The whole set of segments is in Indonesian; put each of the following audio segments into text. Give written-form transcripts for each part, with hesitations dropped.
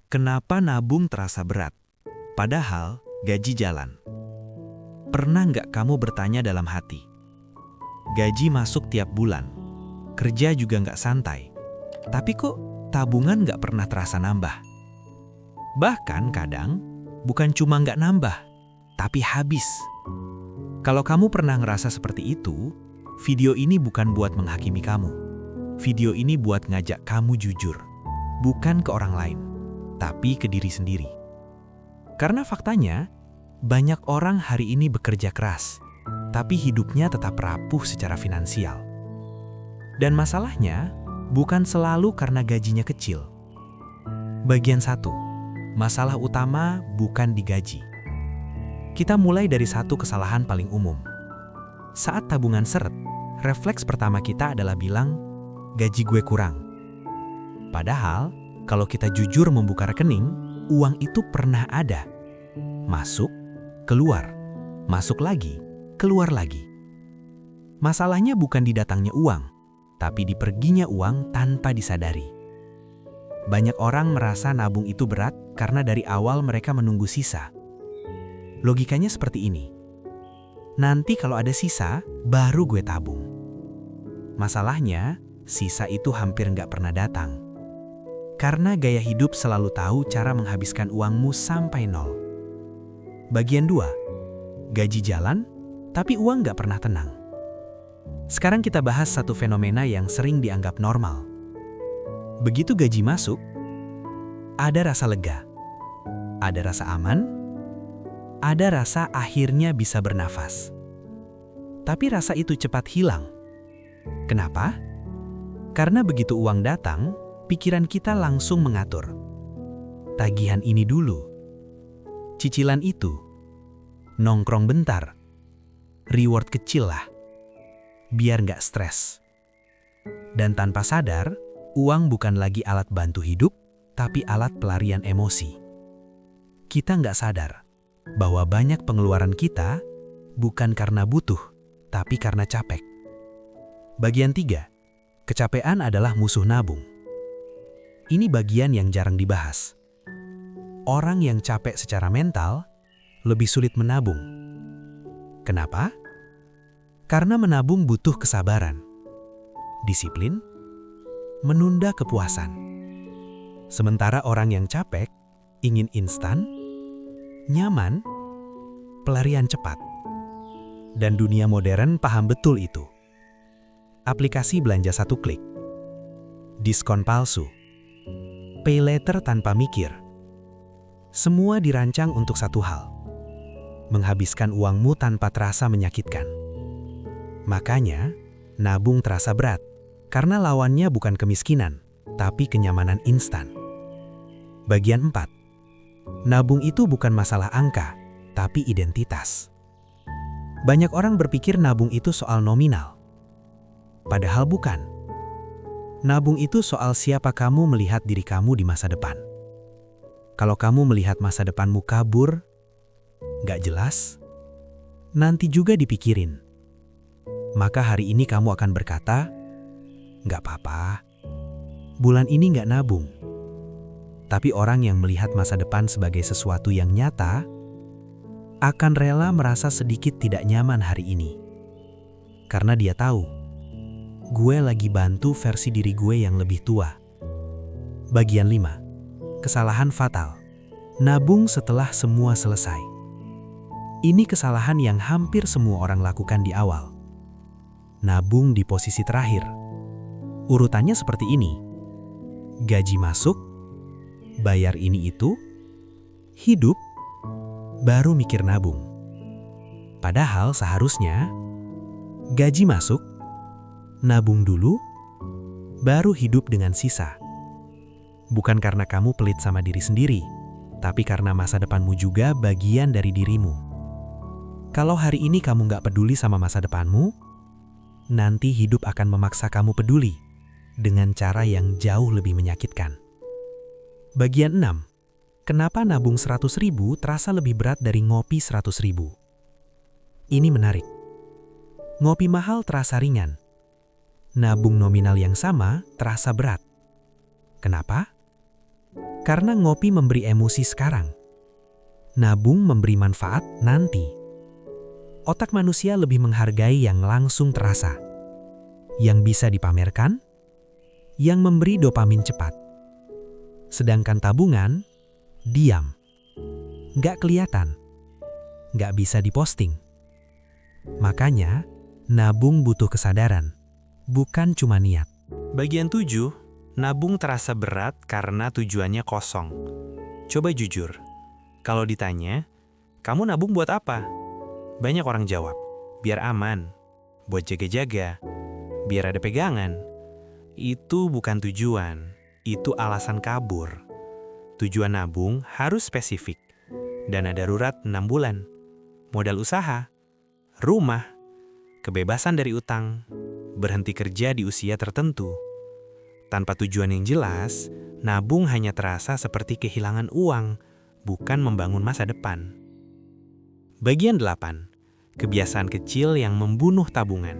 Kenapa nabung terasa berat, padahal gaji jalan? Pernah nggak kamu bertanya dalam hati? Gaji masuk tiap bulan, kerja juga nggak santai, tapi kok tabungan nggak pernah terasa nambah? Bahkan kadang, bukan cuma nggak nambah, tapi habis. Kalau kamu pernah ngerasa seperti itu, video ini bukan buat menghakimi kamu. Video ini buat ngajak kamu jujur, bukan ke orang lain, tapi ke diri sendiri. Karena faktanya, banyak orang hari ini bekerja keras, tapi hidupnya tetap rapuh secara finansial. Dan masalahnya, bukan selalu karena gajinya kecil. Bagian 1, masalah utama bukan di gaji. Kita mulai dari satu kesalahan paling umum. Saat tabungan seret, refleks pertama kita adalah bilang, gaji gue kurang. Padahal, kalau kita jujur membuka rekening, uang itu pernah ada. Masuk, keluar, masuk lagi, keluar lagi. Masalahnya bukan di datangnya uang, tapi di perginya uang tanpa disadari. Banyak orang merasa nabung itu berat karena dari awal mereka menunggu sisa. Logikanya seperti ini. Nanti kalau ada sisa, baru gue tabung. Masalahnya, sisa itu hampir nggak pernah datang. Karena gaya hidup selalu tahu cara menghabiskan uangmu sampai nol. Bagian 2, gaji jalan, tapi uang nggak pernah tenang. Sekarang kita bahas satu fenomena yang sering dianggap normal. Begitu gaji masuk, ada rasa lega, ada rasa aman, ada rasa akhirnya bisa bernafas. Tapi rasa itu cepat hilang. Kenapa? Karena begitu uang datang, pikiran kita langsung mengatur. Tagihan ini dulu, cicilan itu, nongkrong bentar, reward kecil lah, biar nggak stres. Dan tanpa sadar, uang bukan lagi alat bantu hidup, tapi alat pelarian emosi. Kita nggak sadar bahwa banyak pengeluaran kita bukan karena butuh, tapi karena capek. Bagian 3, kecapean adalah musuh nabung. Ini bagian yang jarang dibahas. Orang yang capek secara mental lebih sulit menabung. Kenapa? Karena menabung butuh kesabaran, disiplin, menunda kepuasan. Sementara orang yang capek ingin instan, nyaman, pelarian cepat. Dan dunia modern paham betul itu. Aplikasi belanja 1 klik, diskon palsu, pay later tanpa mikir. Semua dirancang untuk satu hal, menghabiskan uangmu tanpa terasa menyakitkan. Makanya, nabung terasa berat, karena lawannya bukan kemiskinan, tapi kenyamanan instan. Bagian 4, nabung itu bukan masalah angka, tapi identitas. Banyak orang berpikir nabung itu soal nominal. Padahal bukan. Nabung itu soal siapa kamu melihat diri kamu di masa depan. Kalau kamu melihat masa depanmu kabur, gak jelas, nanti juga dipikirin. Maka hari ini kamu akan berkata, gak apa-apa, bulan ini gak nabung. Tapi orang yang melihat masa depan sebagai sesuatu yang nyata, akan rela merasa sedikit tidak nyaman hari ini. Karena dia tahu, gue lagi bantu versi diri gue yang lebih tua. Bagian 5, kesalahan fatal. Nabung setelah semua selesai. Ini kesalahan yang hampir semua orang lakukan di awal. Nabung di posisi terakhir. Urutannya seperti ini. Gaji masuk, bayar ini itu, hidup, baru mikir nabung. Padahal seharusnya gaji masuk, nabung dulu, baru hidup dengan sisa. Bukan karena kamu pelit sama diri sendiri, tapi karena masa depanmu juga bagian dari dirimu. Kalau hari ini kamu nggak peduli sama masa depanmu, nanti hidup akan memaksa kamu peduli dengan cara yang jauh lebih menyakitkan. Bagian 6, kenapa nabung 100.000 terasa lebih berat dari ngopi 100.000? Ini menarik. Ngopi mahal terasa ringan. Nabung nominal yang sama terasa berat. Kenapa? Karena ngopi memberi emosi sekarang. Nabung memberi manfaat nanti. Otak manusia lebih menghargai yang langsung terasa. Yang bisa dipamerkan, yang memberi dopamin cepat. Sedangkan tabungan, diam. Nggak kelihatan. Nggak bisa diposting. Makanya, nabung butuh kesadaran, bukan cuma niat. Bagian 7, nabung terasa berat karena tujuannya kosong. Coba jujur, kalau ditanya, kamu nabung buat apa? Banyak orang jawab, biar aman, buat jaga-jaga, biar ada pegangan. Itu bukan tujuan, itu alasan kabur. Tujuan nabung harus spesifik. Dana darurat 6 bulan, modal usaha, rumah, kebebasan dari utang, berhenti kerja di usia tertentu. Tanpa tujuan yang jelas, nabung hanya terasa seperti kehilangan uang, bukan membangun masa depan. Bagian 8. Kebiasaan kecil yang membunuh tabungan.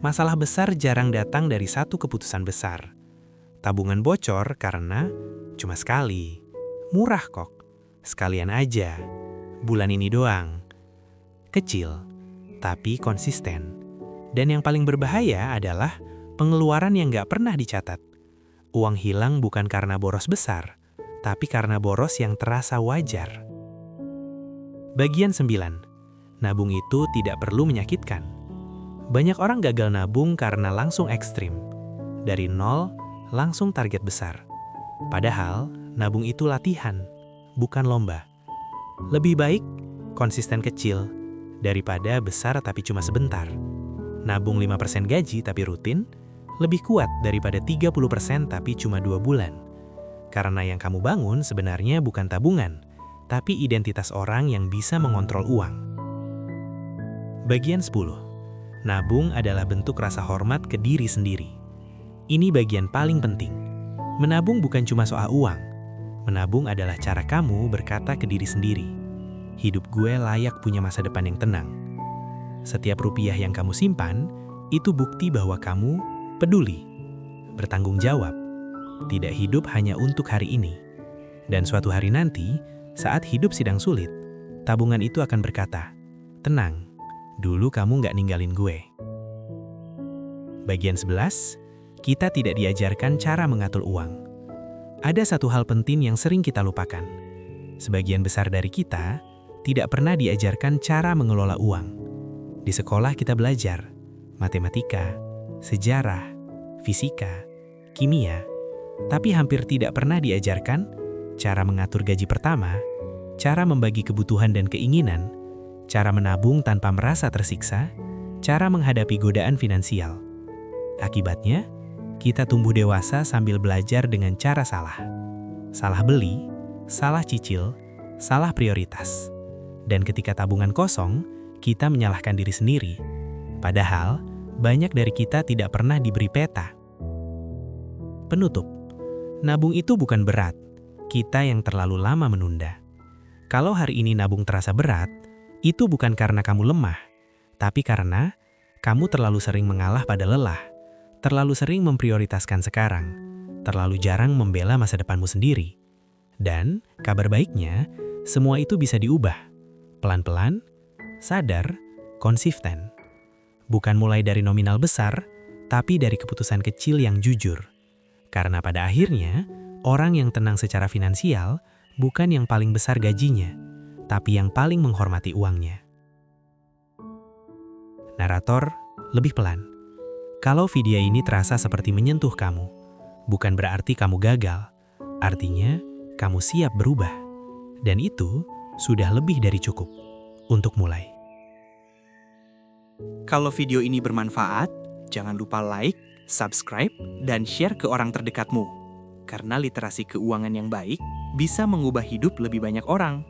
Masalah besar jarang datang dari satu keputusan besar. Tabungan bocor karena cuma sekali. Murah kok. Sekalian aja. Bulan ini doang. Kecil, tapi konsisten. Dan yang paling berbahaya adalah pengeluaran yang gak pernah dicatat. Uang hilang bukan karena boros besar, tapi karena boros yang terasa wajar. Bagian 9. Nabung itu tidak perlu menyakitkan. Banyak orang gagal nabung karena langsung ekstrim. Dari nol, langsung target besar. Padahal, nabung itu latihan, bukan lomba. Lebih baik konsisten kecil daripada besar tapi cuma sebentar. Nabung 5% gaji tapi rutin, lebih kuat daripada 30% tapi cuma 2 bulan. Karena yang kamu bangun sebenarnya bukan tabungan, tapi identitas orang yang bisa mengontrol uang. Bagian 10. Nabung adalah bentuk rasa hormat ke diri sendiri. Ini bagian paling penting. Menabung bukan cuma soal uang. Menabung adalah cara kamu berkata ke diri sendiri, hidup gue layak punya masa depan yang tenang. Setiap rupiah yang kamu simpan, itu bukti bahwa kamu peduli, bertanggung jawab, tidak hidup hanya untuk hari ini. Dan suatu hari nanti, saat hidup sedang sulit, tabungan itu akan berkata, tenang, dulu kamu nggak ninggalin gue. Bagian 11, kita tidak diajarkan cara mengatur uang. Ada satu hal penting yang sering kita lupakan. Sebagian besar dari kita tidak pernah diajarkan cara mengelola uang. Di sekolah kita belajar matematika, sejarah, fisika, kimia, tapi hampir tidak pernah diajarkan cara mengatur gaji pertama, cara membagi kebutuhan dan keinginan, cara menabung tanpa merasa tersiksa, cara menghadapi godaan finansial. Akibatnya, kita tumbuh dewasa sambil belajar dengan cara salah. Salah beli, salah cicil, salah prioritas. Dan ketika tabungan kosong, kita menyalahkan diri sendiri. Padahal, banyak dari kita tidak pernah diberi peta. Penutup, nabung itu bukan berat. Kita yang terlalu lama menunda. Kalau hari ini nabung terasa berat, itu bukan karena kamu lemah, tapi karena kamu terlalu sering mengalah pada lelah, terlalu sering memprioritaskan sekarang, terlalu jarang membela masa depanmu sendiri. Dan kabar baiknya, semua itu bisa diubah. Pelan-pelan, sadar, konsisten. Bukan mulai dari nominal besar, tapi dari keputusan kecil yang jujur. Karena pada akhirnya, orang yang tenang secara finansial bukan yang paling besar gajinya, tapi yang paling menghormati uangnya. Narator lebih pelan. Kalau video ini terasa seperti menyentuh kamu, bukan berarti kamu gagal. Artinya, kamu siap berubah. Dan itu sudah lebih dari cukup untuk mulai. Kalau video ini bermanfaat, jangan lupa like, subscribe, dan share ke orang terdekatmu. Karena literasi keuangan yang baik bisa mengubah hidup lebih banyak orang.